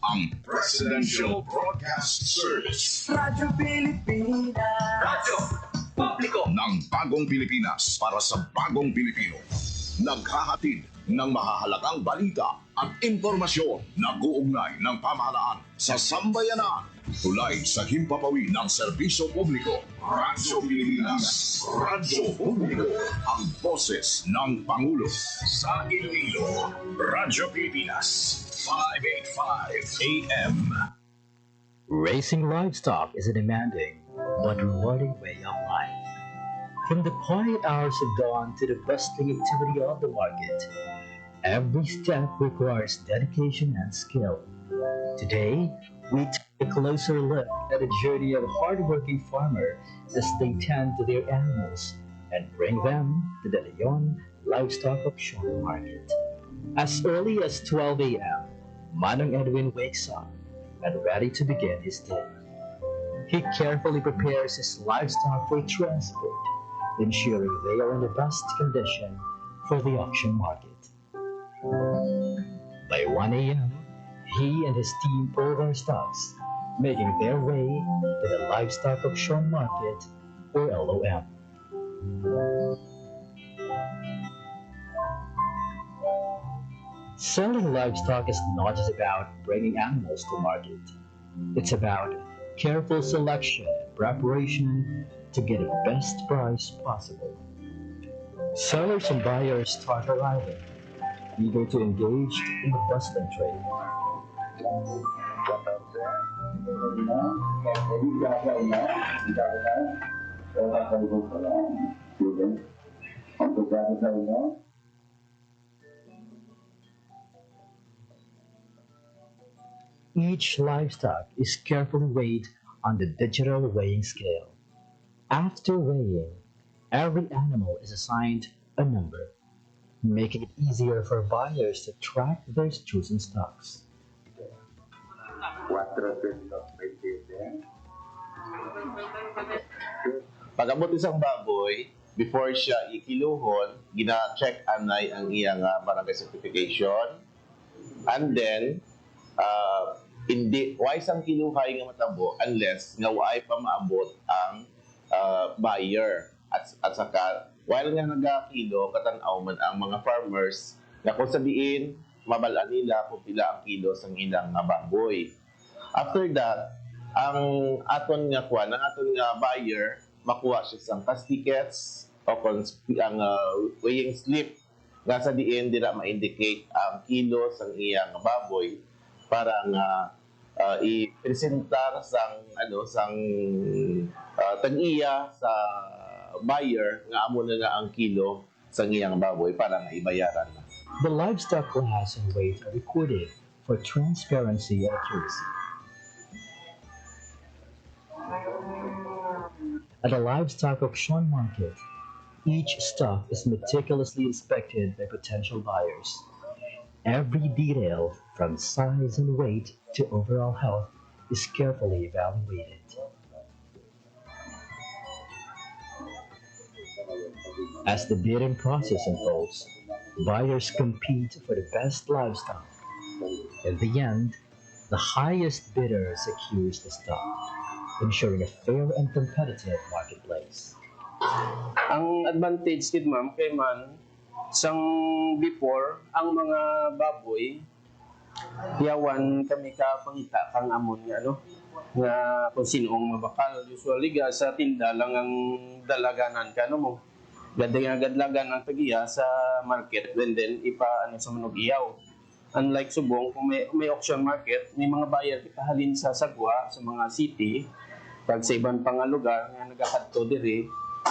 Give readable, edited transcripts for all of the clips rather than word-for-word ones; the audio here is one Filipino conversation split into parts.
ang Presidential Broadcast Service. Radyo Pilipinas. Radyo Publiko ng Bagong Pilipinas para sa Bagong Pilipino. Naghahatid ng mahahalagang balita at impormasyon na uugnay ng pamahalaan sa sambayanan. Tulay sa himpapawid ng serbisyo publiko. Radyo Pilipinas. Radyo Publiko. Ang boses ng Pangulo. Sa Iloilo. Radyo Pilipinas. 585 AM. Raising livestock is a demanding but rewarding way of life. From the quiet hours of dawn to the bustling activity of the market, every step requires dedication and skill. Today, we take a closer look at the journey of a hardworking farmer as they tend to their animals and bring them to the Leon Livestock Auction Market. As early as 12 a.m., Manong Edwin wakes up and ready to begin his day. He carefully prepares his livestock for transport, ensuring they are in the best condition for the auction market. By 1 a.m., he and his team pull their stocks, making their way to the Livestock Auction Market, or LOM. Selling livestock is not just about bringing animals to market. It's about careful selection and preparation to get the best price possible. Sellers and buyers start arriving, eager to engage in the bustling trade. Each livestock is carefully weighed on the digital weighing scale. After weighing, every animal is assigned a number, making it easier for buyers to track their chosen stocks. Pag-abot isang baboy, before siya ikiluhon, gina-check anay ang iyang barangay certification. And then, hindi, why isang kiluhay nga matabo unless nga why pa maabot ang buyer. At saka, while nga nagkakilo, katanaw man ang mga farmers na kung sabihin, mabalaan nila kung pila ang kilos ang ilang baboy. After that, ang aton nga kuan, ang aton nga buyer, makuha siya sang cash tickets o kung ang weighing slip nga sa diin dira ma-indicate ang kilos ang iyang baboy para nga i-presentar sang tag-iya sa buyer nga amo na ang kilo sa iyang baboy para nga ibayaran na. The livestock class and weight are recorded for transparency and accuracy. At a livestock auction market, each stock is meticulously inspected by potential buyers. Every detail, from size and weight to overall health, is carefully evaluated. As the bidding process unfolds, buyers compete for the best livestock. In the end, the highest bidder secures the stock, ensuring a fair and competitive marketplace. Ang advantage kid ma'am kay man sang before ang mga baboy yawan kami ka pangita kang amon nga nga kung sinoong mabakal usually ga sa tinda lang ang dalaganan ka mo gadlagan ang tagiya sa market and then ipa sa manog iyaw. Unlike subong kung may auction market, may mga buyer halin sa sagwa sa mga city pag sa ibang pang lugar nga nagakadto diri.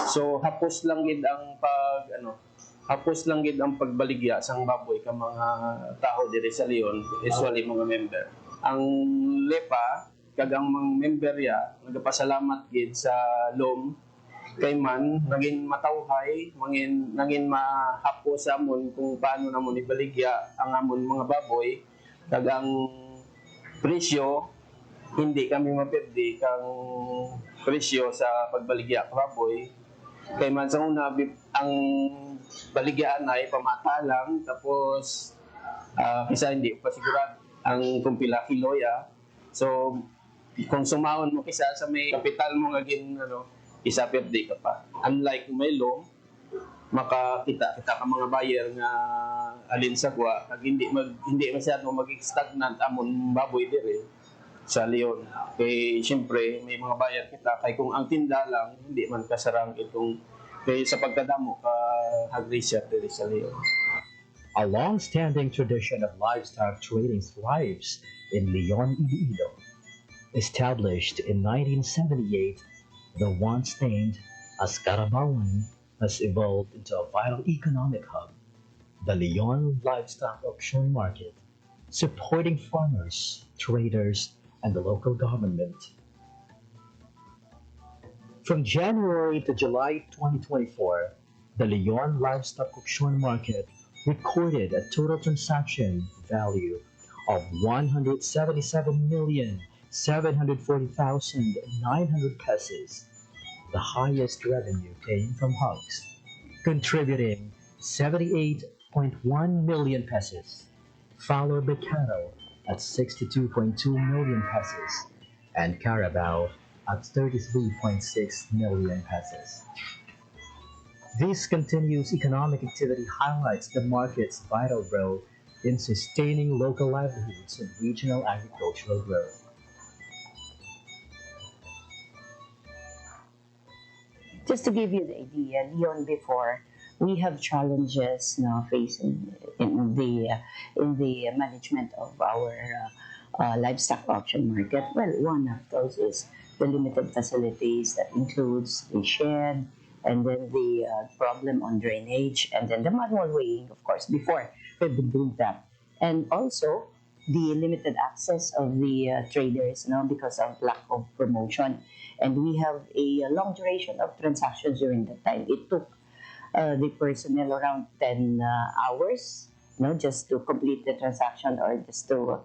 So hapos lang gid ang pagbaligya sang baboy ka mga tao diri sa Leon, usually mga member. Ang LEPA kag ang mga member ya nagapasalamat gid sa LOM kay man naging matawhay, naging mahapos amon kung paano namon ibaligya ang amon mga baboy kag ang presyo hindi kami mapirdi kang presyo sa pagbaligya ka baboy. Kay man sa una, ang baligyaan ay pamata lang, tapos kisa hindi pa sigurado, ang kumpila kiloya. So kung sumahon mo kisa sa may kapital mo nga isapit di ka pa. Unlike Melo, makakita kita ka mga buyer nga alin sa kuha kag hindi masyado mag-stagnant amon baboy dire sa Leon. Kay siyempre may mga buyer kita kay kung ang tinda lang hindi man kasarang itong kay sa pagkadamo ka hagrisya dire sa Leon. A long-standing tradition of livestock trading thrives in Leon, Iloilo. Established in 1978, the once named as Carabawan has evolved into a vital economic hub, the Leon Livestock Auction Market, supporting farmers, traders, and the local government. From January to July 2024, the Leon Livestock Auction Market recorded a total transaction value of 177,740,900 pesos. The highest revenue came from hogs, contributing 78.1 million pesos, followed by cattle at 62.2 million pesos, and carabao at 33.6 million pesos. This continuous economic activity highlights the market's vital role in sustaining local livelihoods and regional agricultural growth. Just to give you the idea, Leon before, we have challenges now facing in the management of our livestock auction market. Well, one of those is the limited facilities that includes the shed, and then the problem on drainage, and then the manual weighing, of course, before we've been doing that. And also, the limited access of the traders, because of lack of promotion. And we have a long duration of transactions during that time. It took the personnel around 10 hours, just to complete the transaction or just to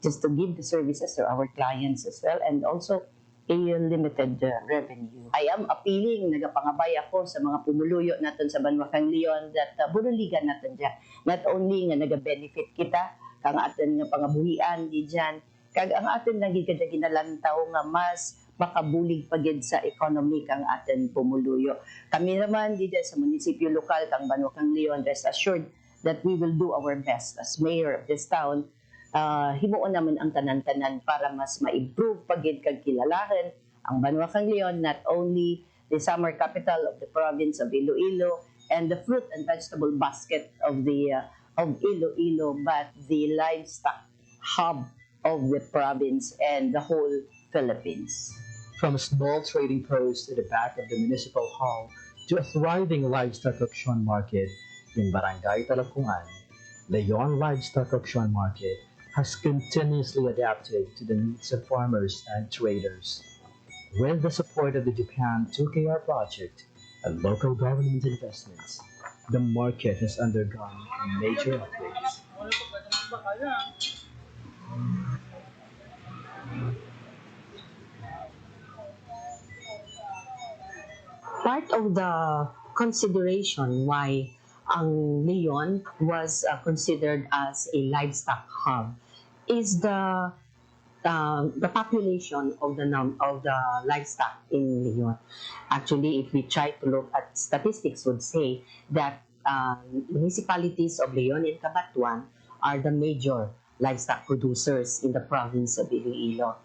just to give the services to our clients as well, and also a limited revenue. I am appealing, nagapangabay ako sa mga pumuluyo natin sa Banwakang Leon that buruligan natin dyan. Not only nga naga-benefit kita, kang atin nga pangabuhian di dyan, kag ang atin lang ginalantaw nga mas makabulig pagid sa economy kang atin pumuluyo. Kami naman di dyan sa munisipyo lokal kang Banwakang Leon, rest assured that we will do our best as mayor of this town. Himuon naman ang tanan-tanan para mas ma-improve pagid kag kilalahan ang Banwakang Leon, not only the summer capital of the province of Iloilo and the fruit and vegetable basket of the of Iloilo, but the livestock hub of the province and the whole Philippines. From a small trading post at the back of the municipal hall to a thriving livestock auction market in Barangay Talapungan, Leon Livestock Auction Market has continuously adapted to the needs of farmers and traders. With the support of the Japan 2KR project and local government investments, the market has undergone major upgrades. Part of the consideration why ang Leon was considered as a livestock hub is the population of the livestock in Leon. Actually, if we try to look at statistics, would say that municipalities of Leon and Cabatuan are the major livestock producers in the province of Iloilo.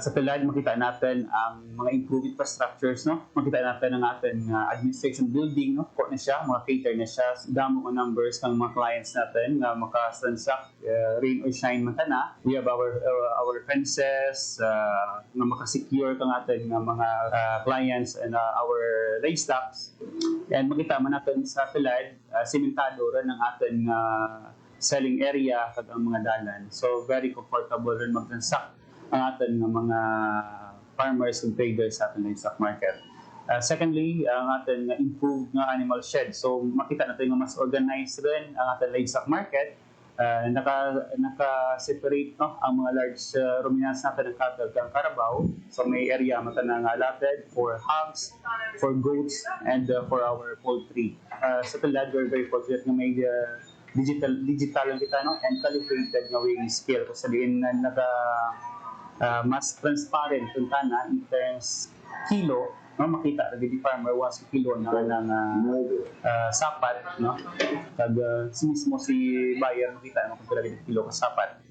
Sa PhilAd, makita natin ang mga improved infrastructures, no? Makita natin ang ating administration building, no? Court na siya, mga cater na siya, damo ang numbers ng mga clients natin na makastransact, rain or shine man na. We have our fences, na makasecure kang ating mga clients and our livestocks. And makita man natin sa PhilAd, simentado rin ang ating selling area kag ang mga dalan. So very comfortable rin mag-transact ang ating mga farmers and traders sa ating livestock market. Secondly, ang ating improved nga animal shed. So makita natin nga mas organized rin ang ating livestock market. Naka-separate, no, ang mga large ruminants natin ng cattle ng Carabao. So may area mata na nga allotted for hogs, for goats, and for our poultry. Sa PhilAd, we're very fortunate na may digital lang kita, no, and calibrated nga weighing scale kung sabihin na mas transparent kung tana in terms kilo, no, makita na di farmer was kilo na sapat, no, kag mismo si buyer makita na kung talaga kilo ka sapat.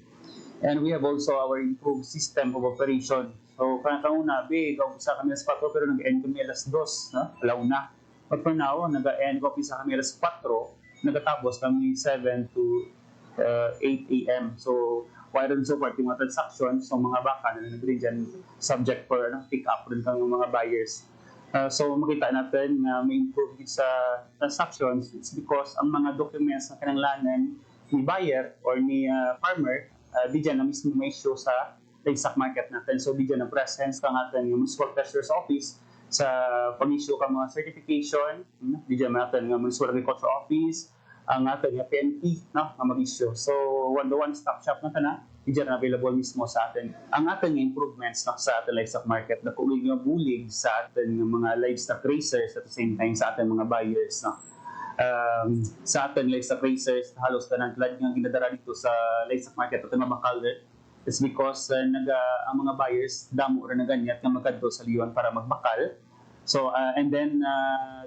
And we have also our improved system of operation. So kanang ikaw sa kami alas 4 pero nag-end kami alas 2, no, alauna. But for now, nag-end ko sa kami alas 4, nagatapos kami 7 to 8 a.m. So while rin support yung mga transactions, so mga baka na nag-rin dyan subject for pick up rin kang mga buyers. So makita natin na may improve sa transactions. It's because ang mga documents na kinanglanan ni buyer or ni farmer, di dyan na mismo may issue sa livestock market natin. So di dyan na presence ka natin yung Municipal Treasurer's Office sa pag-issue ka mga certification, di dyan natin yung Municipal Agriculture Office, ang ating PNP, no, na mag-issue. So one-stop shop na na, di dyan na available mismo sa atin. Ang ating improvements na sa ating livestock market na kulig nga bulig sa ating mga livestock racers at the same time sa ating mga buyers, no. Sa ating livestock racers, halos ka ng tulad nga ginadara dito sa livestock market at mabakal. It's because ang mga buyers damo rin na ganyan nga magkadto sa Leon para magbakal. So and then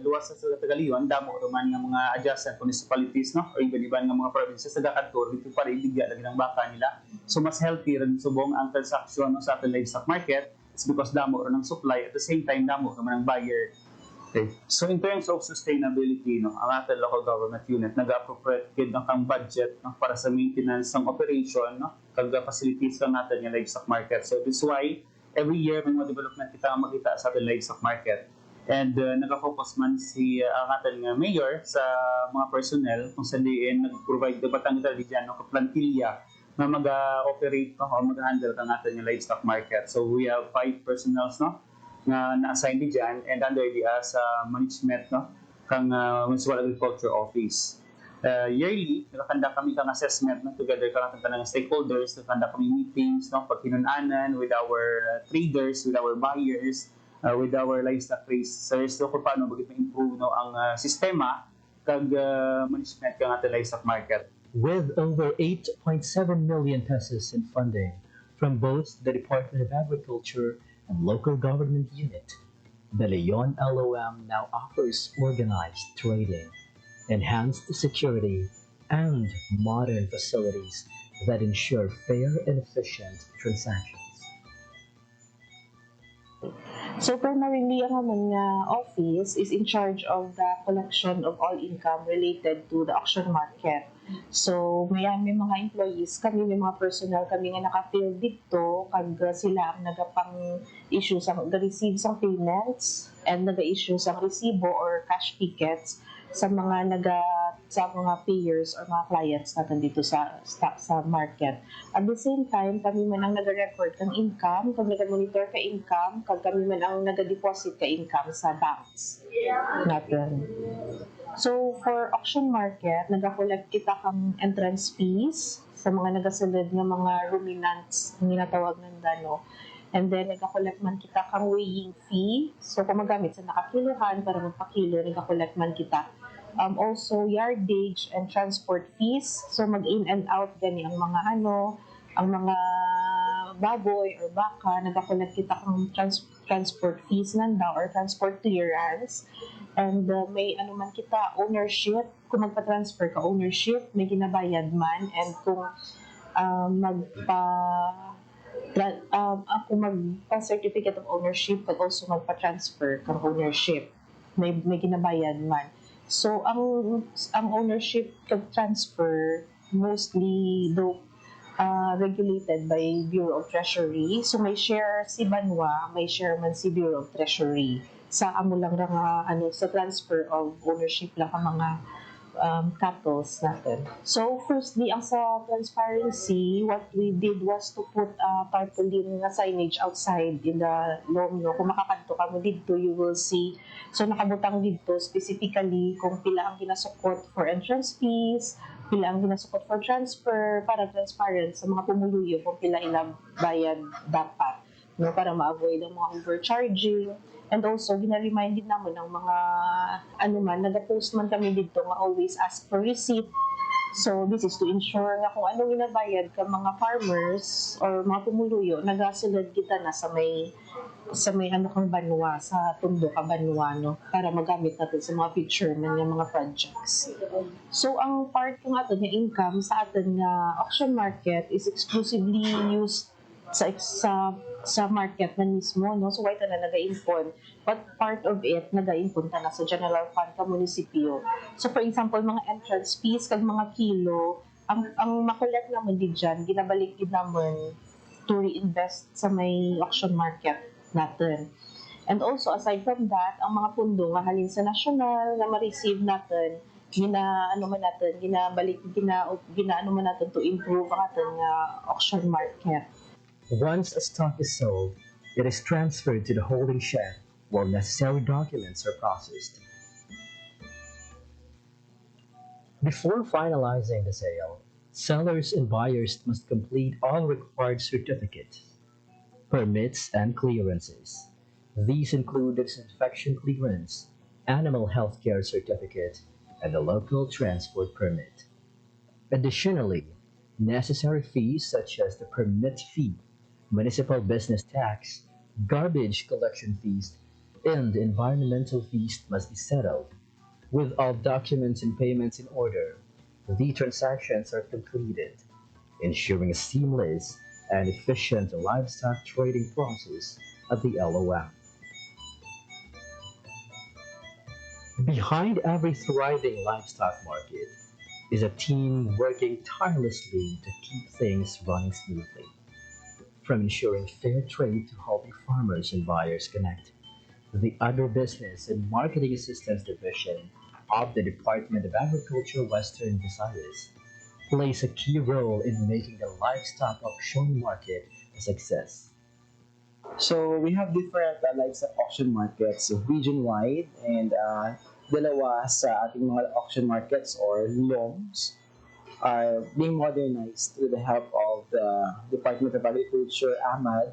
luwas sa Tagalion damo man nga mga adjacent municipalities, no, or iba nga mga provinces sa kadto dito para ibigya lagi ng baka nila. So mas healthy rin subong ang transaction, no, sa ating livestock market. It's because damo rin ng supply at the same time damo rin ng buyer. Okay. So in terms of sustainability, no, ang ating local government unit nag-appropriate gid ng kang budget, no, para sa maintenance ng operation, no, kag facilities lang natin yung livestock market. So this is why every year may mga development kita makita sa ating livestock market. And nag-focus man si ang ating mayor sa mga personnel kung saan diin nag-provide the batang ita diyan no, plantilla na mag-operate, no, o mag-handle ka natin yung livestock market. So we have 5 personnels, no, na na-assign diyan and under the sa management, no, kang Municipal Agriculture Office. Yearly, nakakanda kami kang assessment, no, together ka natin ng stakeholders, nakakanda kami meetings, no, pagkinunanan with our traders, with our buyers, with our livestock racers, so kung paano bagit ma-improve, no, ang sistema kag management kang ating livestock market. With over 8.7 million pesos in funding from both the Department of Agriculture and local government unit, the Leon LOM now offers organized trading, enhanced security, and modern facilities that ensure fair and efficient transactions. So primarily, ang among office is in charge of the collection of all income related to the auction market. So may mga employees kami, may mga personnel kami nga naka-field dito, kag sila ang nagapang-issue sa receive sa payments and naga-issue sa resibo or cash tickets sa mga payers or mga clients natin dito sa market. At the same time, kami man ang nag-record ng income, kag nag-monitor ka income, kag kami man ang nag-deposit ka income sa banks natin. So, for auction market, nag-collect kita kang entrance fees sa mga nagasulod ng mga ruminants, ang ginatawag ng dano. And then, nag-collect man kita kang weighing fee. So, kung magamit sa nakakiluhan para magpakilo, nag-collect man kita. Also, yardage and transport fees. So, mag-in and out gani ang mga ang mga baboy or baka, nag-collect kita kang transport fees nanda or transport clearance. And may man kita, ownership, kung magpa-transfer ka, ownership, may ginabayad man. And kung kung magpa-certificate of ownership, pag also magpa-transfer kang ownership, may ginabayad man. So, ang ownership kag transfer, mostly regulated by Bureau of Treasury. So, may share si Banwa, may share man si Bureau of Treasury. Sa amo lang sa transfer of ownership lang ang mga cattle natin. So, firstly, ang sa transparency, what we did was to put tarpaulin na signage outside in the loam. No? Kung makakanto ka mo dito, you will see. So, nakabutang dito specifically kung pila ang ginasukot for entrance fees, pila ang ginasukot for transfer, para transparent sa mga pumuluyo kung pila inabayad dapat. No? Para ma-avoid ang mga overcharging. And also, gina-remind din naman ng mga nag-post man kami dito nga always ask for receipt. So this is to ensure nga kung anong ginabayad ka mga farmers or mga pumuluyo, nagasulod kita na sa may ano kang banwa, sa tundo ka banwa, no? Para magamit natin sa mga future man nga mga projects. So ang part ko nga ito nga income sa atin nga auction market is exclusively used sa market na mismo, no? So why ta na nag-impon, but part of it nag-impon ta na sa general fund ka munisipyo. So for example, mga entrance fees kag mga kilo, ang makulat naman di dyan, ginabalik gid naman to reinvest sa may auction market natin. And also aside from that, ang mga pundo nga halin sa national na ma-receive natin, ginaano man natin to improve ang ating auction market. Once a stock is sold, it is transferred to the holding shed while necessary documents are processed. Before finalizing the sale, sellers and buyers must complete all required certificates, permits, and clearances. These include the disinfection clearance, animal health care certificate, and the local transport permit. Additionally, necessary fees such as the permit fee, municipal business tax, garbage collection fees, and environmental fees must be settled. With all documents and payments in order, the transactions are completed, ensuring a seamless and efficient livestock trading process at the LOM. Behind every thriving livestock market is a team working tirelessly to keep things running smoothly. From ensuring fair trade to helping farmers and buyers connect, the Agribusiness and Marketing Assistance Division of the Department of Agriculture Western Visayas plays a key role in making the livestock auction market a success. So we have different livestock auction markets region-wide and dalawa sa ating mga auction markets or LOMs are being modernized with the help of the Department of Agriculture, AMAD,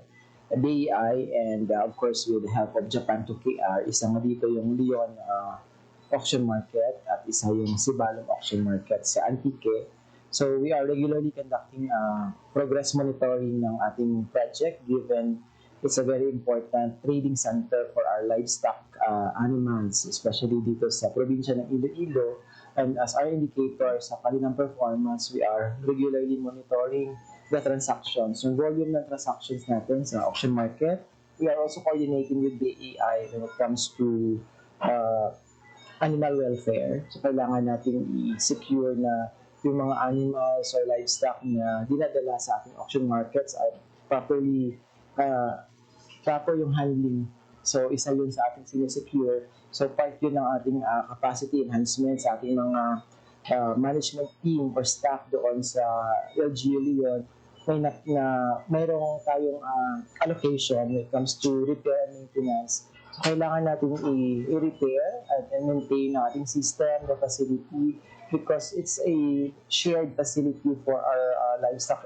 BEI, and of course with the help of Japan to KR. Isa nga dito yung Leon auction market at isa yung Sibalom auction market sa Antique. So we are regularly conducting progress monitoring ng ating project given it's a very important trading center for our livestock animals, especially dito sa probinsya ng Iloilo. And as our indicator sa kanilang performance, we are regularly monitoring the transactions, yung volume ng transactions natin sa auction market. We are also coordinating with the AI when it comes to animal welfare. So kailangan natin i-secure na yung mga animals or livestock na dinadala sa ating auction markets ay proper yung handling. So isa yun sa ating sinesecure. So part yun ng ating capacity enhancement sa ating mga management team or staff doon sa LGU Leon. Mayroong tayong allocation when it comes to repair and maintenance. So kailangan natin i-repair and maintain ang ating system, the facility, because it's a shared facility for our livestock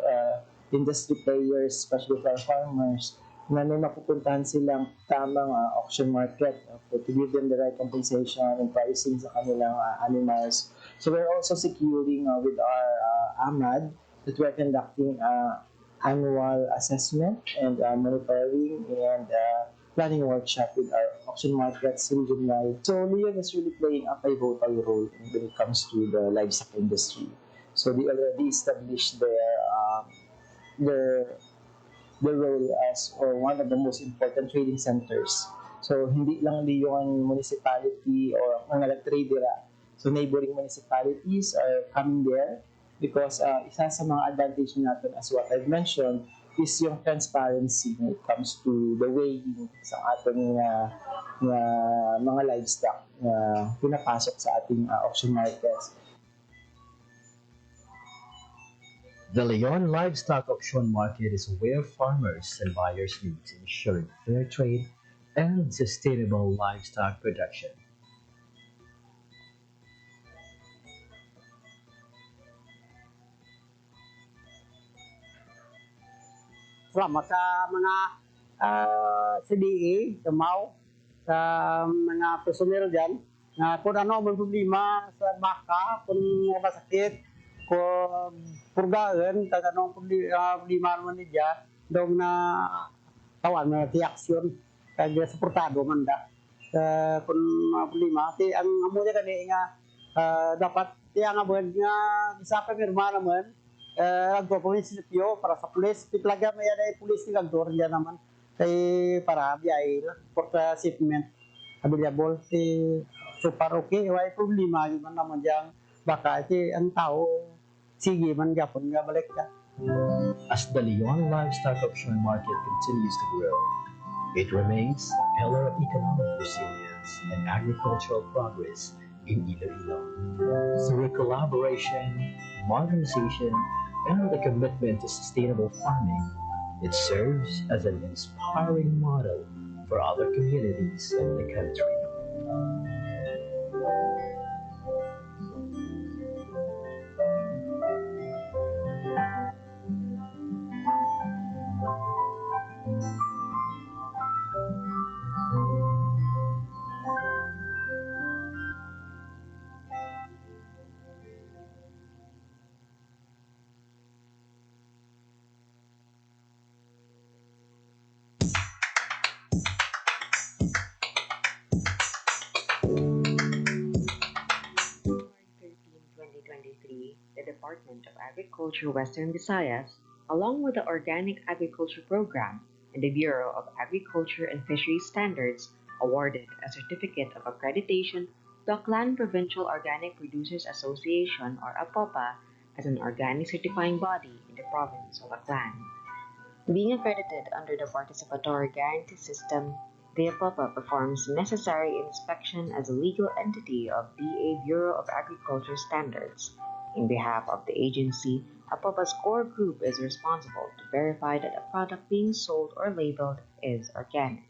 industry players, especially for our farmers, na may mapupuntahan silang tamang auction market to give them the right compensation and pricing sa kanilang animals. So we're also securing with our AMAD that we're conducting annual assessment and monitoring and planning workshop with our auction markets region-wide. So Leon is really playing a pivotal role when it comes to the livestock industry. So they already established their role as one of the most important trading centers. So hindi lang Leon municipality or mga nag-tradera. So neighboring municipalities are coming there because isa sa mga advantage natin as what I've mentioned is yung transparency when it comes to the weighing sa ating mga livestock na pinapasok sa ating auction markets. The Leon Livestock Auction Market is where farmers and buyers meet, ensuring fair trade and sustainable livestock production. Salamat sa mga CDE, sa MAU, sa mga personel dyan, na kung ano may problema sa baka, kung masakit, ko purgaan taganong problema man niya dong na tawan na ti aksyon kaya suportado man da kun problema ti ang amo niya kani nga dapat ti nga buwan nga isa pa pirma naman agto po munisipyo para sa pulis pitlaga may ada pulis ni kantor niya naman kay para biyay for shipment available ti so para okay wala problema yun man naman diyang baka ti ang tao sige man gapon nga balik ka. As the Leon livestock auction market continues to grow, it remains a pillar of economic resilience and agricultural progress in Iloilo. Through collaboration, modernization, and the commitment to sustainable farming, it serves as an inspiring model for other communities in the country. The Department of Agriculture Western Visayas, along with the Organic Agriculture Program and the Bureau of Agriculture and Fisheries Standards, awarded a certificate of accreditation to Aklan Provincial Organic Producers Association or APOPA as an organic certifying body in the province of Aklan. Being accredited under the Participatory Guarantee System, the APOPA performs necessary inspection as a legal entity of DA Bureau of Agriculture Standards. In behalf of the agency, APOPA's core group is responsible to verify that a product being sold or labeled is organic.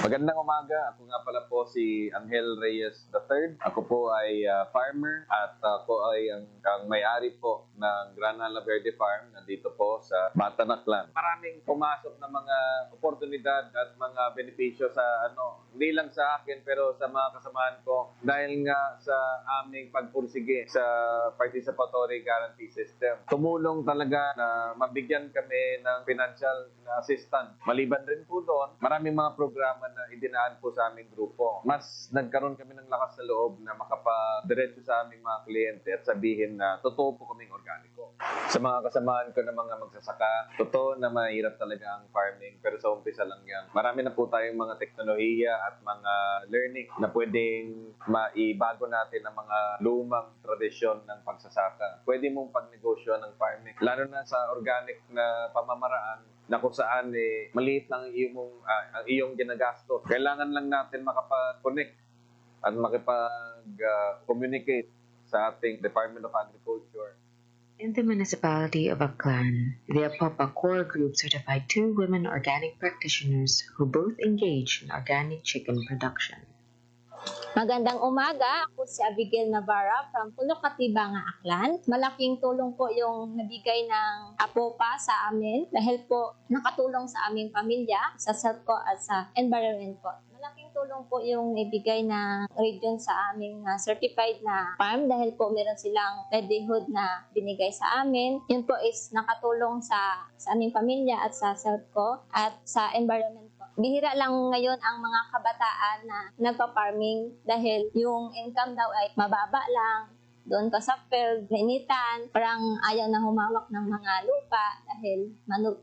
Magandang umaga. Ako nga pala po si Angel Reyes III. Ako po ay farmer at ako ay ang may-ari po ng Granada Verde Farm na dito po sa Batanaclan. Maraming pumasok na mga oportunidad at mga benepisyo sa hindi lang sa akin pero sa mga kasamahan ko dahil nga sa aming pagpursige sa Participatory Guarantee System. Tumulong talaga na mabigyan kami ng financial assistance. Maliban rin po doon, maraming mga programa na idinaan po sa aming grupo. Mas nagkaroon kami ng lakas na loob na makapadiretso sa aming mga kliyente at sabihin na totoo po kaming organiko. Sa mga kasamahan ko ng mga magsasaka, totoo na mahirap talaga ang farming pero sa umpisa lang yan. Marami na po tayong mga teknolohiya at mga learning na pwedeng maibago natin ang mga lumang tradisyon ng pagsasaka. Pwede mong pagnegosyo ng farming. Lalo na sa organic na pamamaraan na kung saan maliit lang ang iyong ginagastos. Kailangan lang natin makapag-connect at makipag-communicate sa ating Department of Agriculture. In the municipality of Aklan, the APOPA core group certified 2 women organic practitioners who both engage in organic chicken production. Magandang umaga, ako si Abigail Navarra from Pulo Katibanga, Aklan. Malaking tulong po yung nabigay ng APOPA sa amin dahil po nakatulong sa aming pamilya, sa self ko at sa environment po. Malaking tulong po yung ibigay ng region sa aming certified na farm dahil po meron silang livelihood na binigay sa amin. Yun po is nakatulong sa aming pamilya at sa self ko at sa environment po. Bihira lang ngayon ang mga kabataan na nagpa-farming dahil yung income daw ay mababa lang. Doon ka sa field, mainitan, parang ayaw na humawak ng mga lupa dahil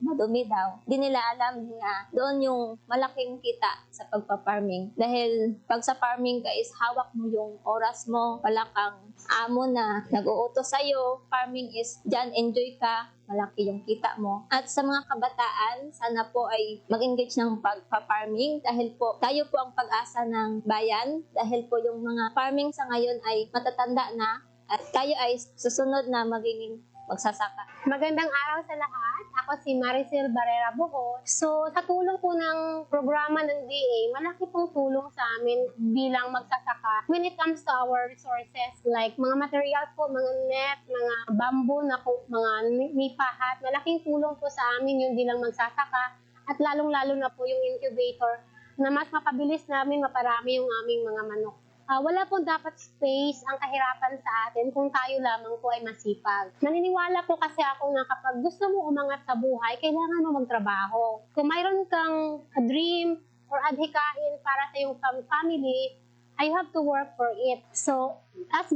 madumi daw. Di nila alam na doon yung malaking kita sa pagpa-farming. Dahil pag sa farming ka is hawak mo yung oras mo, wala kang amo na nag-uutos sa'yo. Farming is dyan, enjoy ka, malaki yung kita mo. At sa mga kabataan, sana po ay mag-engage ng pagpa-farming dahil po tayo po ang pag-asa ng bayan dahil po yung mga farming sa ngayon ay matatanda na at tayo ay susunod na magiging magsasaka. Magandang araw sa lahat. Ako si Maricel Barrera Buhos. So, sa tulong po ng programa ng DA, malaki pong tulong sa amin bilang magsasaka. When it comes to our resources, like mga materials po, mga net, mga bamboo, mga nipahat, malaking tulong po sa amin yung bilang magsasaka. At lalong-lalo na po yung incubator na mas mapabilis namin maparami yung aming mga manok. wala po dapat space ang kahirapan sa atin kung tayo lamang po ay masipag. Naniniwala po kasi ako na kapag gusto mo umangat sa buhay, kailangan mo magtrabaho. Kung mayroon kang dream or adhikain para sa iyong family, I have to work for it. So, as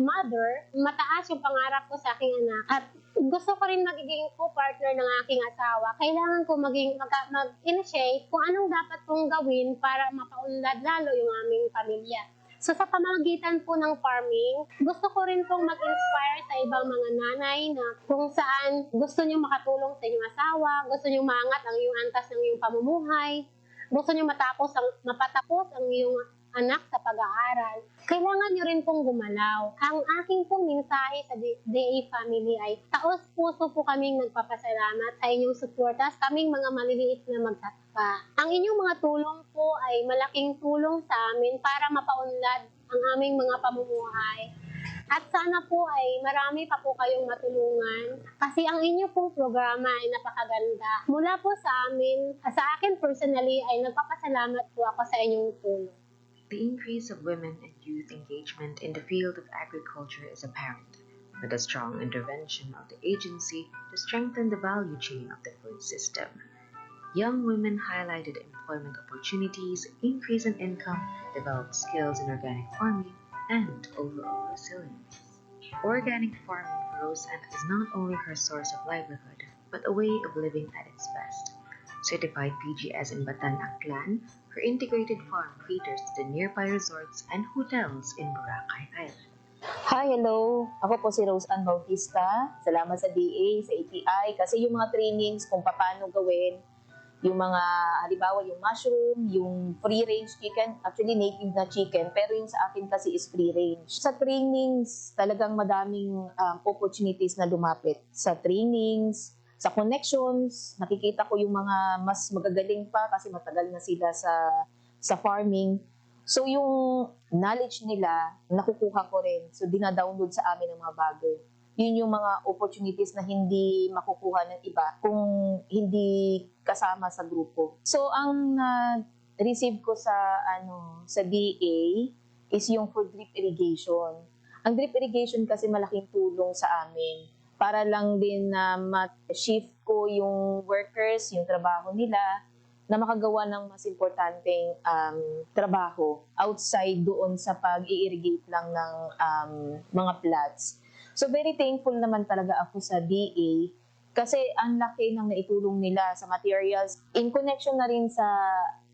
mother, mataas yung pangarap ko sa aking anak. At gusto ko rin magiging co-partner ng aking asawa. Kailangan ko mag-initiate kung anong dapat kong gawin para mapaunlad lalo yung aming pamilya. So, sa pamamagitan po ng farming, gusto ko rin pong mag-inspire sa ibang mga nanay na kung saan gusto nyo makatulong sa inyong asawa, gusto nyo maangat ang iyong antas ng iyong pamumuhay, gusto nyo mapatapos ang iyong anak sa pag-aaral, kailangan nyo rin pong gumalaw. Ang aking pong mensahe sa DA family ay taos-puso po kaming nagpapasalamat sa inyong suporta sa kaming mga maliliit na magtataka. Ang inyong mga tulong po ay malaking tulong sa amin para mapaunlad ang aming mga pamumuhay. At sana po ay marami pa po kayong matulungan kasi ang inyo pong programa ay napakaganda. Mula po sa akin personally ay nagpapasalamat po ako sa inyong tulong. The increase of women and youth engagement in the field of agriculture is apparent, with a strong intervention of the agency to strengthen the value chain of the food system. Young women highlighted employment opportunities, increase in income, developed skills in organic farming, and overall resilience. Organic farming for Rosanna is not only her source of livelihood, but a way of living at its best. Certified PGS in Batan Aklan, her integrated farm caters to the nearby resorts and hotels in Boracay Island. Hi, hello. Ako po si Rose Ann Bautista. Salamat sa DA, sa ATI, kasi yung mga trainings kung paano gawin, yung mga, halimbawa yung mushroom, yung free-range chicken, actually native na chicken, pero yung sa akin kasi is free-range. Sa trainings, talagang madaming opportunities na lumapit. Sa trainings, sa connections, nakikita ko yung mga mas magagaling pa kasi matagal na sila sa farming. So yung knowledge nila, nakukuha ko rin. So dinadownload sa amin ng mga bago. Yun yung mga opportunities na hindi makukuha ng iba kung hindi kasama sa grupo. So ang receive ko sa DA is yung for drip irrigation. Ang drip irrigation kasi malaking tulong sa amin para lang din na ma-shift ko yung workers, yung trabaho nila, na makagawa ng mas importanteng trabaho outside doon sa pag-i-irrigate lang ng mga plots. So very thankful naman talaga ako sa DA kasi ang laki ng naitulong nila sa materials. In connection na rin sa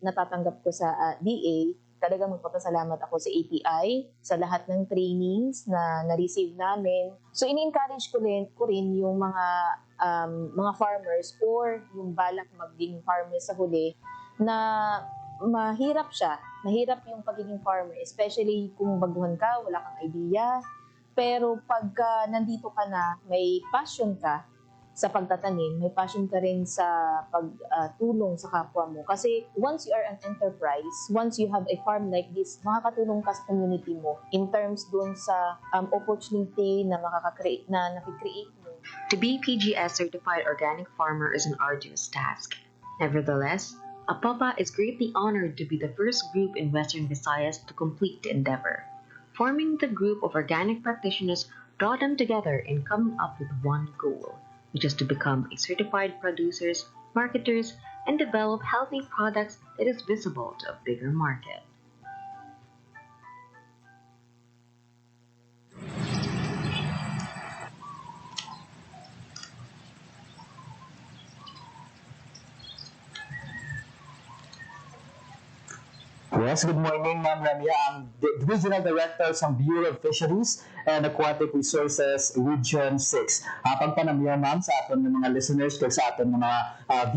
natatanggap ko sa DA, talagang magpapasalamat ako sa ATI, sa lahat ng trainings na na-receive namin. So, ini-encourage ko rin yung mga farmers or yung balak maging farmers sa huli na mahirap siya. Mahirap yung pagiging farmer, especially kung baguhan ka, wala kang idea. Pero pagka nandito ka na, may passion ka sa pagtatanim, may passion ka rin sa pagtulong sa kapwa mo. Kasi once you are an enterprise, once you have a farm like this, makakatulong ka sa community mo in terms dun sa opportunity na nakikreate mo. To be PGS certified organic farmer is an arduous task. Nevertheless, APAPA is greatly honored to be the first group in Western Visayas to complete the endeavor. Forming the group of organic practitioners brought them together in coming up with one goal, which is to become a certified producers, marketers, and develop healthy products that is visible to a bigger market. Yes, good morning, Ma'am Ramya. Ang Divisional Director sa Bureau of Fisheries and Aquatic Resources Region 6. Pagpanamya, Ma'am, sa aton ng mga listeners kag sa aton ng mga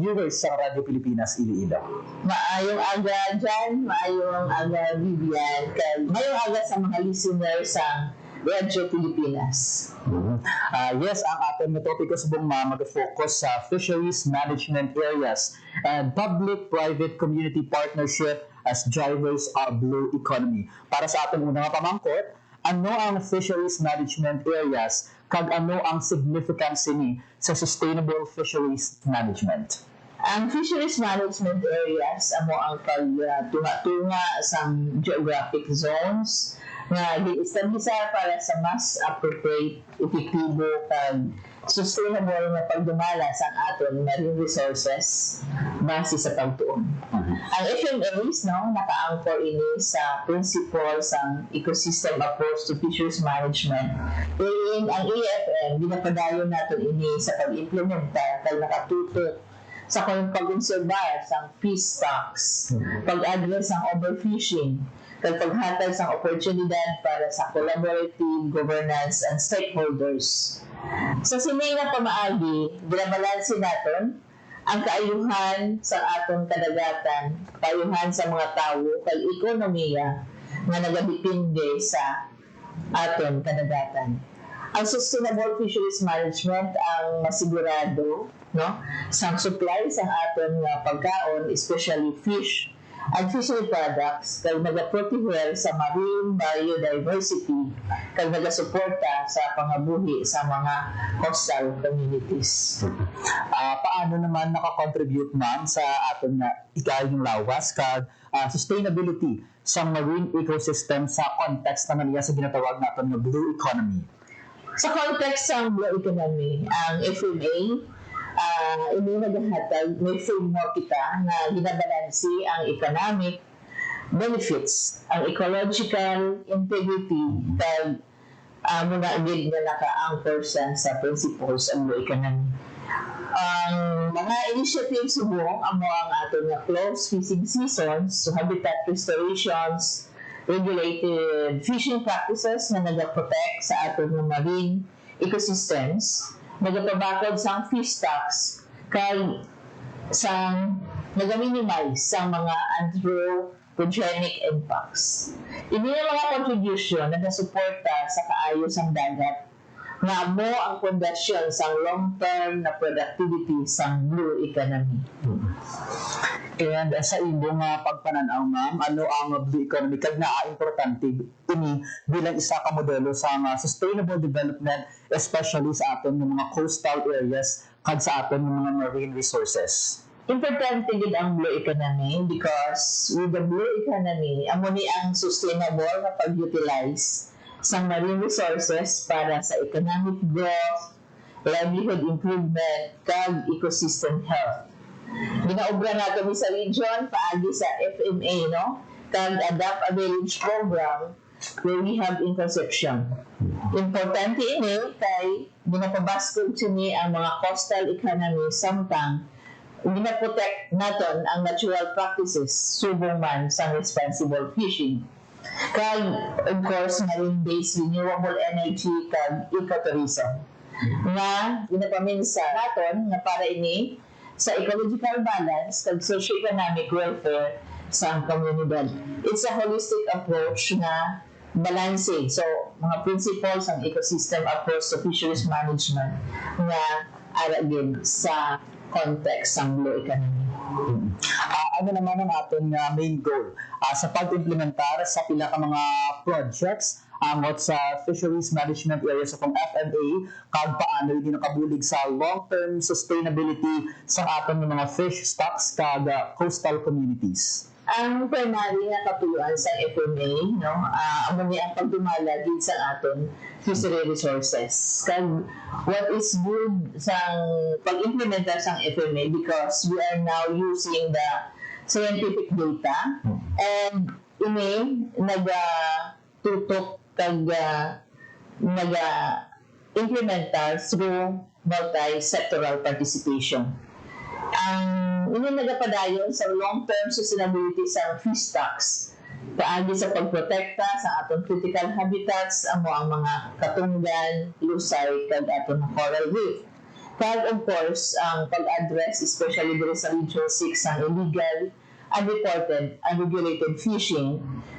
viewers sa Radio Pilipinas, Iloilo. Maayong aga dyan, maayong aga Vivian, maayong aga sa mga listeners sa Radio Pilipinas. Yes, ang aton na topiko sa buong mag-focus sa fisheries management areas and public-private community partnership as drivers of blue economy. Para sa ating unang pamangkot, ano ang fisheries management areas kag ano ang significance ni sa sustainable fisheries management? Ang fisheries management areas amo ang pagtunga-tunga sa geographic zones nga gi-establisa para sa mas appropriate, epektibo kag sustainable nga pagdumala sa aton marine resources base sa pagtuon. Ang FMAs naka-anchor ini sa principles ng ecosystem approach to fisheries management. Wherein ang AFM ginapadayon naton ini sa pag-implementa kag nakatutok sa pag-conserve sa fish stocks, pag-address ng overfishing, kag paghatag sa oportunidad para sa collaborative governance and stakeholders. Sa sinay na pamaagi, binabalansin naton ang kaayuhan sa atong kadagatan, kaayuhan sa mga tao, kag ekonomiya nga nagadepende sa aton kadagatan. Ang sustainable fisheries management ang masigurado sa supply sa aton nga pagkaon, especially fish and fishery products, kag nagaproteher sa marine biodiversity, kag nagasuporta sa pangabuhi sa mga coastal communities. Paano naman nakakontribute ma'am sa aton nga ikayong lawas kag sustainability sa marine ecosystem sa context naman niya sa ginatawag naton nga blue economy? Sa context ng blue economy, ang FMA ini naghahatag, may framework kita na ginabalansi ang economic benefits, ang ecological integrity, kag muna gid nga naka-anchor sa principles ang blue economy. Ang mga initiatives subong amo ang aton nga closed fishing seasons, so habitat restorations, regulated fishing practices na nagaprotect sa aton nga marine ecosystems, nagapabakod sa fish stocks, kag sa nagaminimize sa mga anthropogenic impacts. Ini ang mga contribution na nasuporta sa kaayos ang dagat nga amo ang pundasyon sa long-term na productivity sa blue economy. And sa inyong pagpananaw ma'am, ano ang blue economy kag naa-importante ini bilang isa ka modelo sa sustainable development, especially sa aton ng mga coastal areas kag sa aton ng mga marine resources? Importante gid ang blue economy because with the blue economy, amo ni ang sustainable na pag-utilize sa marine resources para sa economic growth, livelihood improvement, kag ecosystem health. Ginaobra nato ni sa region paagi sa FMA kag Adapt a Village program where we have in conception. Importante ini kay ginapabaskog sini ang mga coastal economy samtang ginaprotect naton ang natural practices subong man sa responsible fishing. Kag of course marine-based renewable energy kag ecotourism nga ginapaminsa naton nga para ini sa ecological balance kag socio-economic welfare sa komunidad. It's a holistic approach na balancing. So, mga principles ang ecosystem approach to fisheries management nga ara din sa context ng blue economy. Ano naman ang aton main goal sa pag-implementar sa pila ka mga projects angot sa fisheries management areas sa FMA kag paano hindi nakabulig sa long-term sustainability sa aton mga fish stocks kag coastal communities? Ang primary nga katuluan sa FMA, amo ni ang pagdumala din sa aton fishery resources. Kag what is good sa pag-implementa sa FMA because we are now using the scientific data and ini nagatutok kag naga-implementa through multi-sectoral participation. Ang ini nagapadayon sa long-term sustainability sa fish stocks paagi sa pagprotekta sa atong critical habitats amo ang mga katunggan, lusay kag atong coral reef. Kag of course ang pag-address especially diri sa Region 6 ang illegal, unreported, unregulated fishing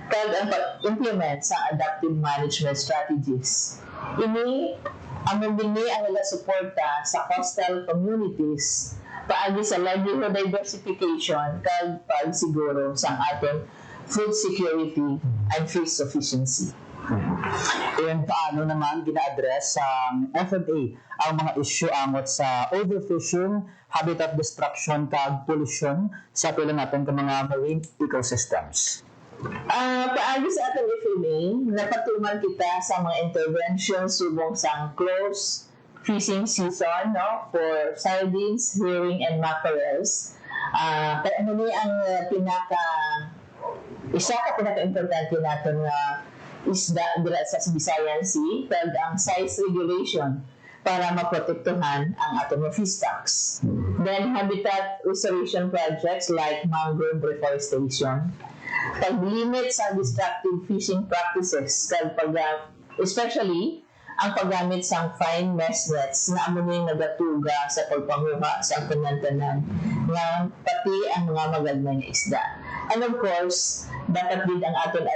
kag ang pag-implement sa adaptive management strategies. Ini ang nagasuporta sa coastal communities paagi sa livelihood diversification kag pagsiguro sa ating food security and fish sufficiency. And paano naman gina-address sa FMA ang mga issue angot sa overfishing habitat destruction kag pollution sa pila natin ka mga marine ecosystems. Paagi sa atong i-filming, napatuman kita sa mga interventions subong sa close fishing season, no, for sardines, herring, and mackerels. Kaya ano ni ang isa ka pinaka-importante natin nga isda dira sa Visayan Sea, kag ang size regulation para maprotektuhan ang atong mga fish stocks. Then habitat restoration projects like mangrove reforestation, pag-limit sa destructive fishing practices, especially ang paggamit sa fine mesh nets na amo ning nagatuga sa pagpanguha sa tanan nga pati ang mga magagmay nga isda. And of course, dapat din ang aton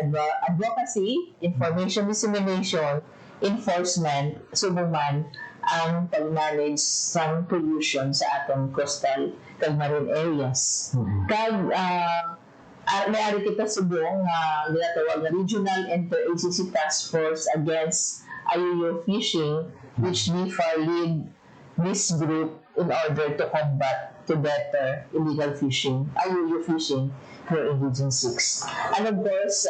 advocacy, information dissemination, enforcement, subuman ang pag-manage sa pollution sa atong coastal kag marine areas. Kag may-ari kita subong ginatawag na Regional Inter-ACC Task Force Against IUU Fishing, which DFAR lead this group in order to combat to better illegal fishing, IUU fishing here in Region 6. And of course,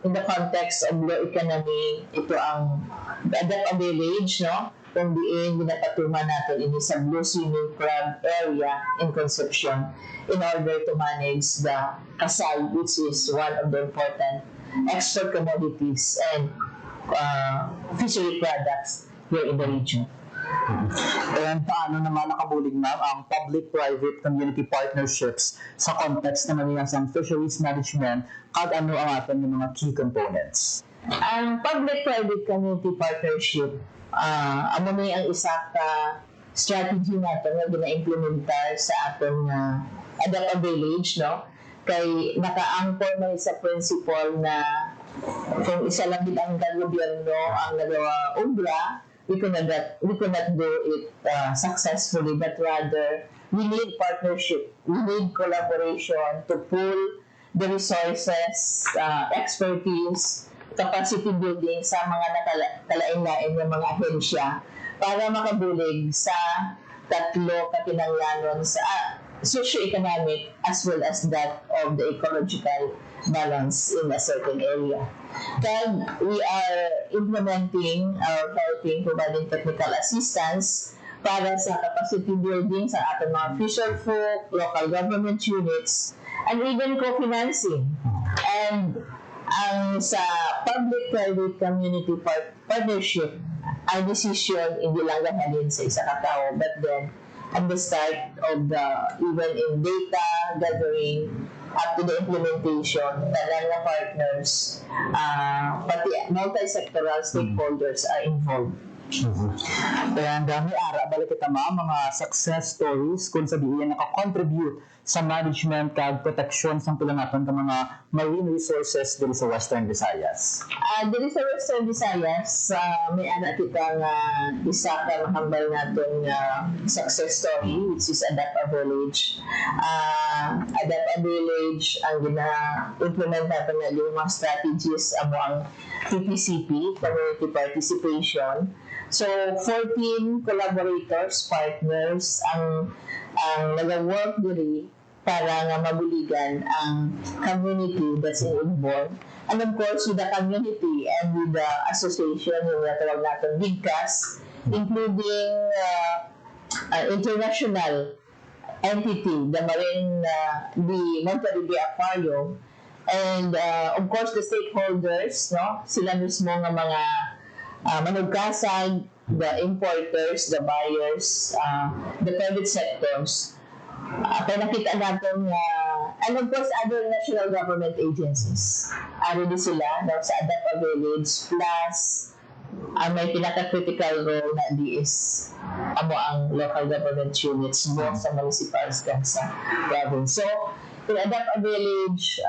in the context of blue economy, ito ang adapt a village, no? Kung diin ginapatuman natin ini sa blue swimming crab area in Concepcion in order to manage the kasal, which is one of the important export commodities and fishery products here in the region. And paano naman nakabulig ma'am ang public-private community partnerships sa context naman niya sa fisheries management at ano ang ating mga key components? Ang public-private community partnership, amo ni ang isa ka strategy natin na gina-implementar sa atong Adapt a Village, no? Kay naka-anchor man sa principle na kung isa lang din ang gobyerno ang nagawa obra, we cannot do it successfully, but rather we need partnership, we need collaboration to pool the resources, expertise, capacity building sa mga nakalain-lain ng mga ahensya para makabulig sa tatlo kakinahanglanon sa socio-economic as well as that of the ecological balance in a certain area. Then we are implementing or helping providing technical assistance para sa capacity building sa ating mga fisher folk, local government units, and even co-financing. And ang sa public-private community partnership, ang decision hindi lang gahalin sa isa ka tao, but then at the start of the even in data gathering up to the implementation, tanan na partners, pati multi-sectoral stakeholders are involved. And may ara balik kita mga success stories kung sabihin naka-contribute sa management kag protection sa pila naton ka mga marine resources diri sa Western Visayas. Diri sa Western Visayas, may ana kita nga isa ka mahambal naton success story, which is Adapt a Village. Adapt a Village ang gina-implement natin na yung mga strategies amo ang PPCP, Community Participation. So 14 collaborators, partners ang nag-work diri para nga mabuligan ang community that's involved. And of course, with the community and with the association yung natawag natin BIGCAS, including international entity, the Marine, the Monterrey Bay Aquarium, and of course, the stakeholders, no? Sila mismo nga mga manugkasag, the importers, the buyers, the private sectors. Kaya nakita natin and of course other national government agencies. Ano din sila sa Adapt a Village, plus may pinaka-critical role na di is ang local government units both sa municipals and sa province. So, in Adapt a Village,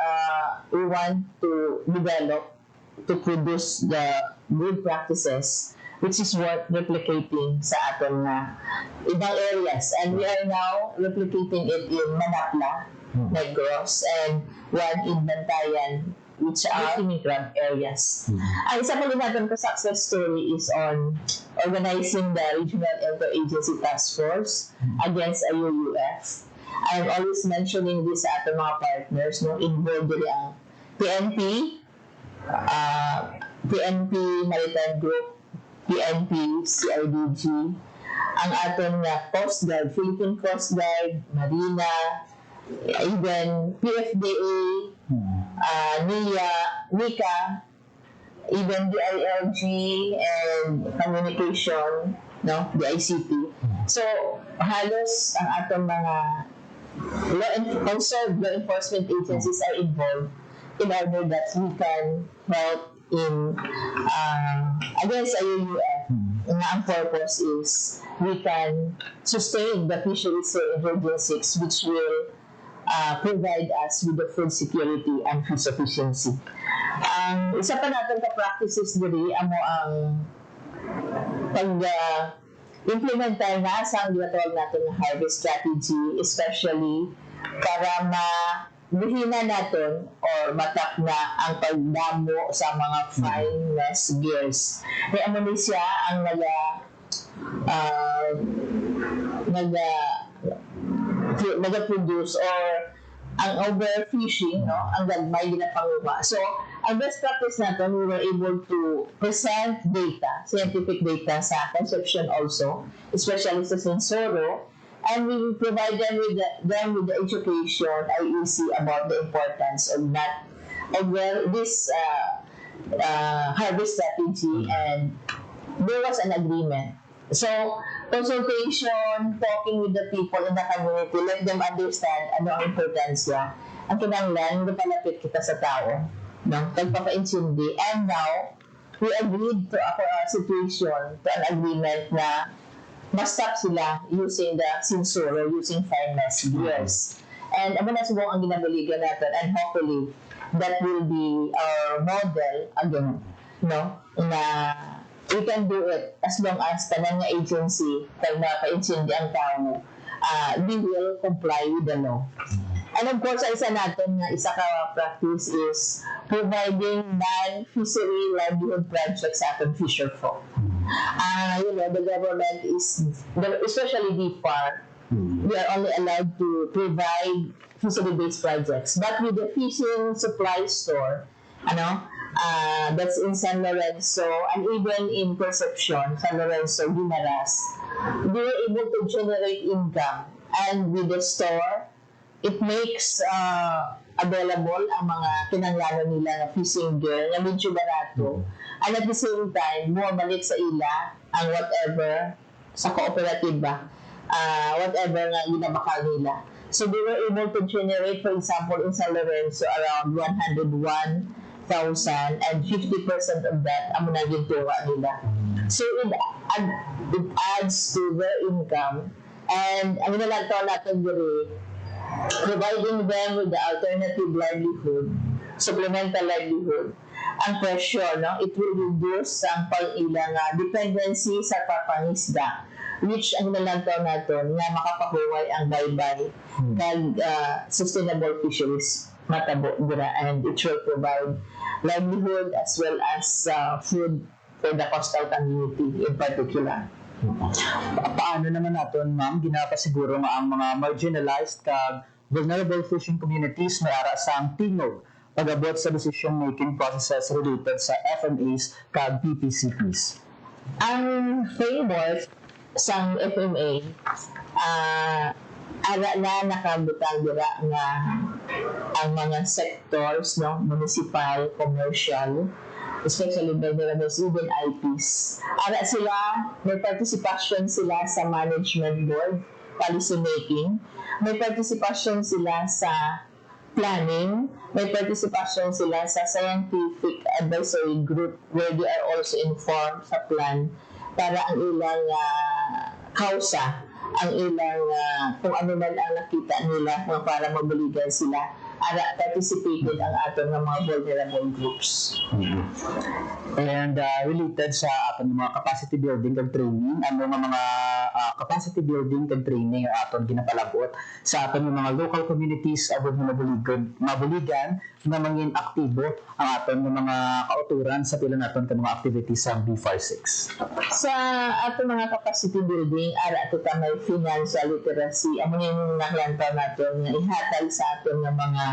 we want to develop, to produce the good practices which is worth replicating sa atong ibang areas. And we are now replicating it in Manapla, Negros, and one in Bantayan, which are immigrant areas. Ang isa pa rin natin ka success story is on organizing the Regional Interagency Task Force against IUUF. I'm always mentioning this sa ating mga partners, no? Involved din ang PNP, PNP Maritime Group, PNP, CIDG, ang ating Coast Guard, Philippine Coast Guard, Marina, even PFDA, NIA, NICA, even the ILG and communication, no, the ICT. So, halos ang atong mga concerned law enforcement agencies are involved in order that we can help in against IUUF. And ang purpose is we can sustain the fisheries emergencies, which will provide us with the food security and food sufficiency. Isa pa natin ka-practices diri amo ang pag-implementar na sa ang ginatawag natin na harvest strategy, especially para buhina natin or matak na ang pagdamo sa mga fine mesh gears. Kaya amo ni siya ang nag-produce or ang overfishing, no, ang gagmay ginapanguma. So, ang best practice natin, we were able to present data, scientific data sa conception also, especially sa Sensoro, and we will provide them with the education, IEC, about the importance of this harvest strategy, and there was an agreement. So, consultation, talking with the people in the community, let them understand ano ang importansya. Ang kinanglan, palapit kita sa tao, no? Pagpapaintindi. And now, we agreed to a situation, to an agreement na ma-stop sila using the Sensoro, using fine mesh gears. And amo na siguro ang ginabaligan natin, and hopefully, that will be our model again, no? Na we can do it as long as tanan nga agency pag mapa-intindi ang tao, we will comply with the law. And of course, isa natin nga isa ka practice is providing non-fishery livelihood projects sa ating fisher folk. The government is, especially DFAR, we are only allowed to provide fishery-based projects. But with the fishing supply store, that's in San Lorenzo and even in Concepcion, San Lorenzo, Guimaras, they were able to generate income. And with the store, it makes available ang mga kinanglano nila na fishing gear na medyo barato. And at the same time, bumabalik sa ila ang whatever sa cooperative ba, whatever na ginabakal nila. So they were able to generate, for example, in San Lorenzo, around 101,000, and 50% of that amo na gintuwa nila. So it adds to their income, and ang nilalataw natin diri, providing them with the alternative livelihood, supplemental livelihood. Ang pressure, no, it will reduce ang pang-ilang dependency sa papangisda, which ang nilalataw natin nga makapahuway ang baybay kag sustainable fisheries matabo dira, and it will provide livelihood as well as food for the coastal community in particular. Paano naman natin, ma'am, ginapasiguro nga ang mga marginalized kag vulnerable fishing communities may ara sa ang tingog pag-abot sa decision-making processes related sa FMAs kag PPCPs? Ang framework sa FMA, ara na nakabutang dira nga ang mga sectors, no, municipal, commercial, especially vulnerable, even IPs. Ara sila, may participation sila sa management board, policy making, may participation sila sa planning, may participation sila sa scientific advisory group where they are also informed sa plan para ang ilang kausa, ang ilang kung ano man ang nakita nila para mabuligan sila, ara participated ang aton ng mga vulnerable groups. And related sa aton mga capacity building and training, ano nga mga capacity building and training ang aton ginapalabot sa aton mga local communities abot nga mabuligan nga mangin aktibo ang aton mga kauturan sa pila naton ka mga activities sa B46. Sa ato mga capacity building, ara ito may financial literacy. Amo yung naklanta natin nga ihatag sa aton ng mga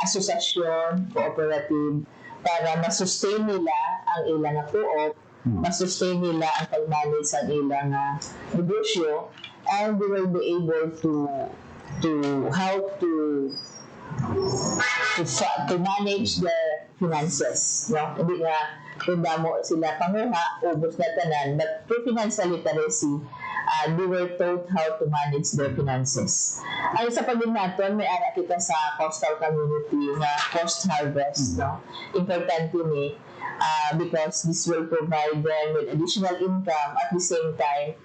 asosasyon, cooperative, para masustain nila ang ilang co-op, masustain nila ang pag-manage ang ilang negosyo, and they will be able to manage their finances. No? Hindi nga kung damo sila panguha, ubos na tanan, but through financial literacy, they were taught how to manage their finances. Ay sa pagin naton, may ara kita sa coastal community na post harvest, no? Importante ni because this will provide them with additional income at the same time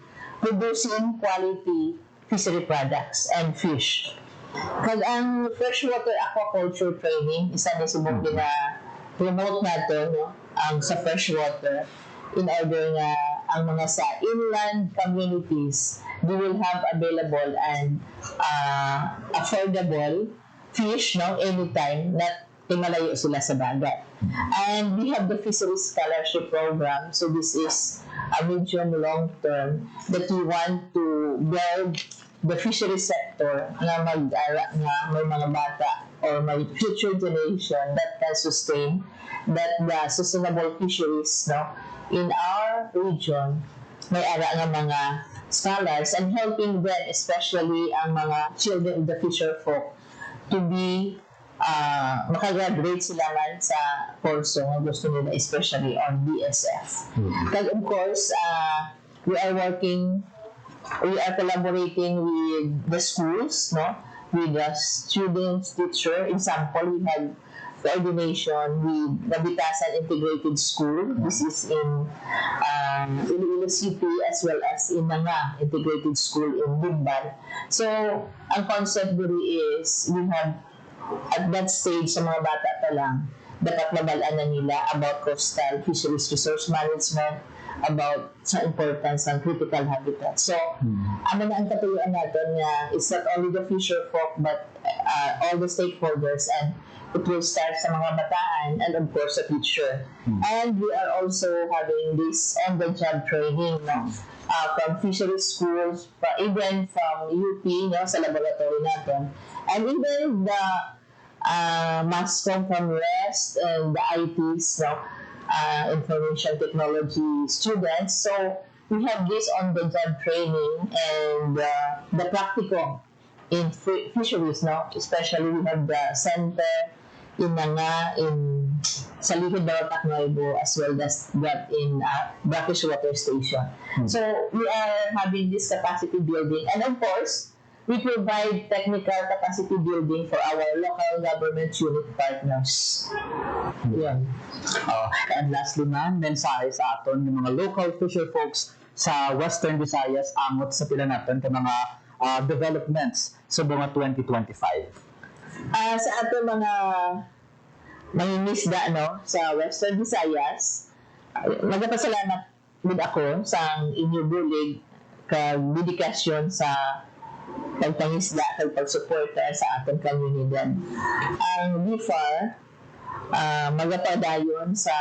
producing quality fishery products and fish. Kag ang freshwater aquaculture training, isa ni subok na promote nato, no? Ang sa freshwater in order nga ang mga sa inland communities, they will have available and affordable fish, no, anytime, not timalayo sila sa dagat. And we have the fisheries scholarship program, so this is a medium long term that we want to build the fishery sector na may mga bata or may future generation that can sustain that the sustainable fisheries, no, in our region. May ara nga mga scholars and helping them, especially ang mga children of the fisher folk, to be makagraduate sila man sa kurso nga gusto nila, especially on BSF. Kag of course, we are collaborating with the schools, no, with the students, teacher. Example, we have coordination with Nabitasan Integrated School. This is in Iloilo City as well as in Nanga Integrated School in Bimban. So, ang concept duri is we have at that stage sa mga bata pa lang, dapat mabalaan na nila about coastal fisheries resource management, about sa importance ng critical habitat. So, ano na ang katuyuan natin nga it's not only the fisher folk but all the stakeholders, and it will start sa mga bataan and of course sa teacher. And we are also having this on-the-job training, no? From fisheries schools, even from UP, no, sa laboratory natin, and even the MASCOM from REST and the ITs, no, information technology students. So we have this on-the-job training and the practical in fisheries, no? Especially we have the center in Nanga, in sa Lihid Barotac Nuevo, as well as that in Brackish Water Station. So we are having this capacity building, and of course we provide technical capacity building for our local government unit partners. Yeah. And lastly man, mensahe sa aton ng mga local fisher folks sa Western Visayas amot sa pila natin ng mga developments sa bunga 2025. Sa ato mga mangingisda, no, sa Western Visayas, magpasalamat din ako sa inyong bulig kag dedikasyon sa pagpangisda kag pagsuporta sa atong komunidad. Ang BIFAR magapadayon sa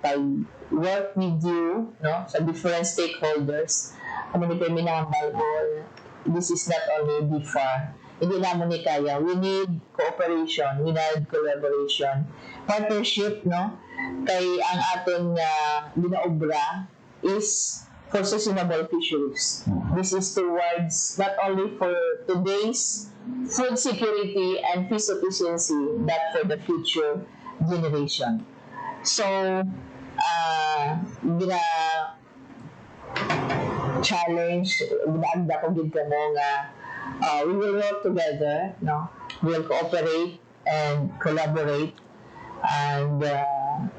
pag-work with you, no, sa different stakeholders. Kami ni Minambal or this is not only BIFAR. Hindi naman ni kaya. We need cooperation, we need collaboration, partnership, no? Kay ang ating ginaobra is for sustainable fisheries. This is towards not only for today's food security and fish sufficiency, but for the future generation. So, challenge, ginaanda ko gid kamo nga we will work together, no? We will cooperate and collaborate and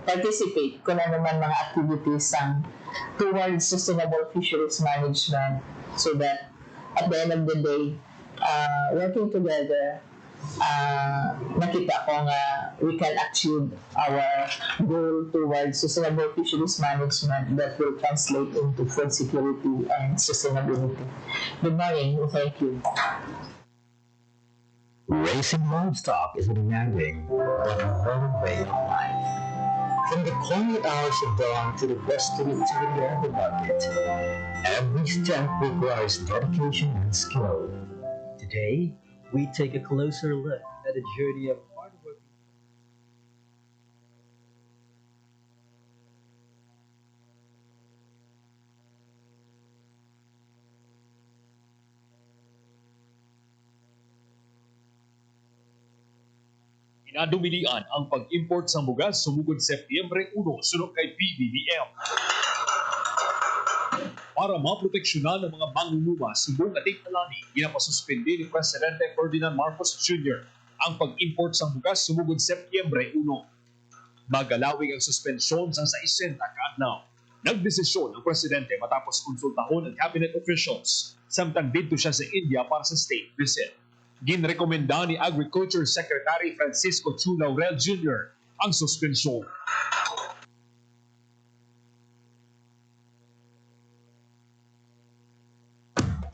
participate kung ano man mga activities towards sustainable fisheries management, so that at the end of the day, working together, nakita ko nga we can achieve our goal towards sustainable fisheries management that will translate into food security and sustainability. Good morning. Thank you. Raising livestock is a demanding but rewarding way of life. From the quiet hours of dawn to the bustling activity of the market, every step requires dedication and skill. Today, we take a closer look at the journey of hardworking. Inadumilian ang pag-import sa bugas sumugod Setyembre 1 sunod kay PBBM. Para maproteksyonan ng mga mangunuma subong ating alani, ginapasuspindi ni Presidente Ferdinand Marcos Jr. ang pag-import sa bugas sumugod Setyembre 1. Magalawig ang suspensyon sa 60 kaadlaw. Nagdesisyon ang Presidente matapos konsultahon ang cabinet officials samtang dito siya sa India para sa state visit. Ginrekomenda ni Agriculture Secretary Francisco Chu Laurel Jr. ang suspensyon.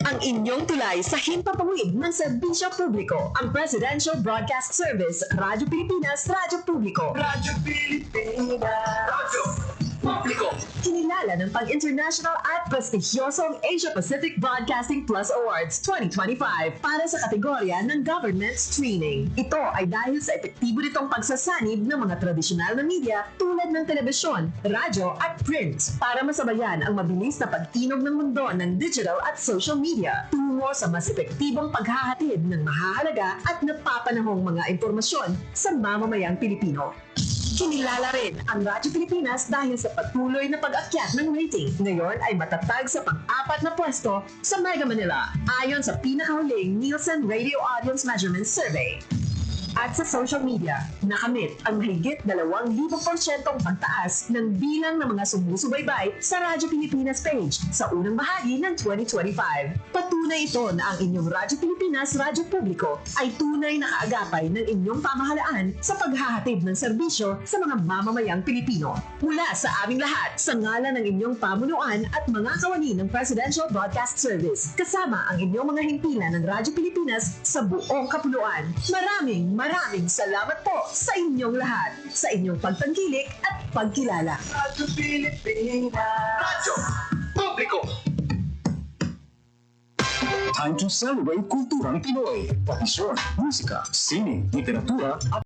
Ang inyong tulay sa himpapawid ng serbisyo publiko, ang Presidential Broadcast Service, Radyo Pilipinas, Radyo Publiko. Radyo Pilipinas. Radyo Publiko. Kinilala ng pang-international at prestigyosong Asia Pacific Broadcasting Plus Awards 2025 para sa kategorya ng Government Streaming. Ito ay dahil sa epektibo nitong pagsasanib ng mga tradisyonal na media tulad ng telebisyon, radyo at print para masabayan ang mabilis na pag-inog ng mundo ng digital at social media tungo sa mas epektibong paghahatid ng mahahalaga at napapanahong mga impormasyon sa mamamayang Pilipino. Kinilala rin ang Radyo Pilipinas dahil sa patuloy na pag-akyat ng rating. Ngayon ay matatag sa pang-4 na pwesto sa Mega Manila ayon sa pinakahuling Nielsen Radio Audience Measurement Survey. At sa social media, nakamit ang mahigit 2,000% pagtaas ng bilang ng mga sumusubaybay sa Radyo Pilipinas page sa unang bahagi ng 2025. Patunay ito na ang inyong Radyo Pilipinas Radyo Publiko ay tunay na kaagapay ng inyong pamahalaan sa paghahatid ng serbisyo sa mga mamamayang Pilipino. Mula sa aming lahat, sa ngalan ng inyong pamunuan at mga kawani ng Presidential Broadcast Service, kasama ang inyong mga himpilan ng Radyo Pilipinas sa buong kapuluan. Maraming salamat po sa inyong lahat, sa inyong pagtangkilik at pagkilala. Radyo Pilipinas. Radyo Publiko. Time to celebrate kulturang Pinoy. Tradisyon, musika, sining, literatura at